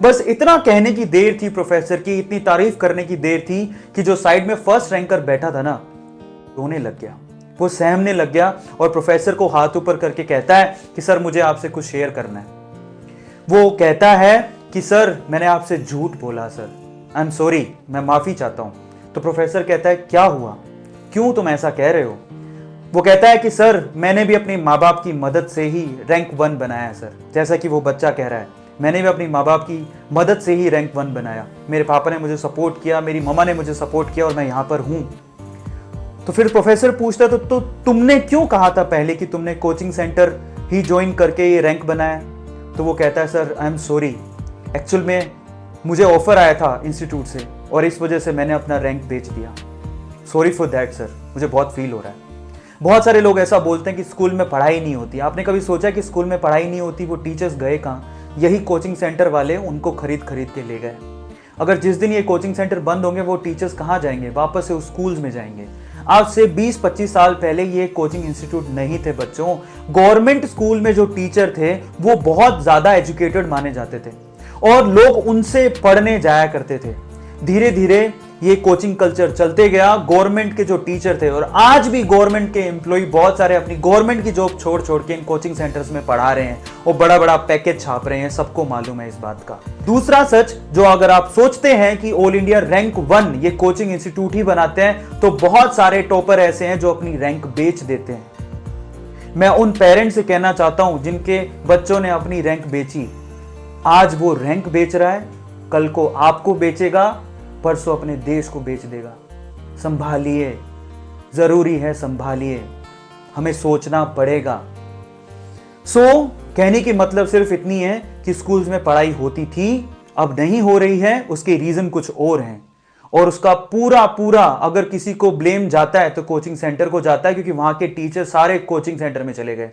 बस इतना कहने की देर थी प्रोफेसर की, इतनी तारीफ करने की देर थी कि जो साइड में फर्स्ट रैंकर बैठा था ना, रोने लग गया, वो सहमने लग गया और प्रोफेसर को हाथ ऊपर करके कहता है कि सर मुझे आपसे कुछ शेयर करना है। वो कहता है कि सर मैंने आपसे झूठ बोला सर, आई एम सॉरी, मैं माफी चाहता हूं। तो प्रोफेसर कहता है क्या हुआ, क्यों तुम ऐसा कह रहे हो? वो कहता है कि सर मैंने भी अपने माँ बाप की मदद से ही रैंक 1 बनाया है सर। जैसा कि वो बच्चा कह रहा है, मैंने भी अपनी माँ बाप की मदद से ही रैंक 1 बनाया, मेरे पापा ने मुझे सपोर्ट किया, मेरी मम्मा ने मुझे सपोर्ट किया और मैं यहाँ पर हूँ। तो फिर प्रोफेसर पूछता है तो तुमने क्यों कहा था पहले कि तुमने कोचिंग सेंटर ही ज्वाइन करके ये रैंक बनाया? तो वो कहता है sir I am sorry, actual में मुझे ऑफर आया था इंस्टीट्यूट से और इस वजह से मैंने अपना रैंक बेच दिया, सॉरी फॉर दैट सर, मुझे बहुत फील हो रहा है। बहुत सारे लोग ऐसा बोलते हैं कि स्कूल में पढ़ाई नहीं होती। आपने कभी सोचा कि स्कूल में पढ़ाई नहीं होती, वो टीचर्स गए कहाँ? यही कोचिंग सेंटर वाले उनको खरीद खरीद के ले गए। अगर जिस दिन ये कोचिंग सेंटर बंद होंगे वो टीचर्स कहाँ जाएंगे? वापस से उस स्कूल्स में जाएंगे। आज से 20-25 साल पहले ये कोचिंग इंस्टीट्यूट नहीं थे बच्चों। गवर्नमेंट स्कूल में जो टीचर थे वो बहुत ज्यादा एजुकेटेड माने जाते थे और लोग उनसे पढ़ने जाया करते थे। धीरे धीरे ये कोचिंग कल्चर चलते गया। गवर्नमेंट के जो टीचर थे और आज भी गवर्नमेंट के एम्प्लॉय बहुत सारे अपनी गवर्नमेंट की जॉब छोड़ छोड़ के इन कोचिंग सेंटर्स में पढ़ा रहे हैं और बड़ा बड़ा पैकेज छाप रहे हैं, सबको मालूम है इस बात का। दूसरा सच, जो अगर आप सोचते हैं कि ऑल इंडिया रैंक 1 ये कोचिंग इंस्टीट्यूट ही बनाते हैं, तो बहुत सारे टॉपर ऐसे हैं जो अपनी रैंक बेच देते हैं। मैं उन पेरेंट्स से कहना चाहता हूं जिनके बच्चों ने अपनी रैंक बेची, आज वो रैंक बेच रहा है, कल को आपको बेचेगा, परसों अपने देश को बेच देगा। संभालिए, जरूरी है संभालिए, हमें सोचना पड़ेगा। कहने की मतलब सिर्फ इतनी है कि स्कूल्स में पढ़ाई होती थी, अब नहीं हो रही है, उसके रीजन कुछ और हैं और उसका पूरा पूरा अगर किसी को ब्लेम जाता है तो कोचिंग सेंटर को जाता है, क्योंकि वहां के टीचर सारे कोचिंग सेंटर में चले गए।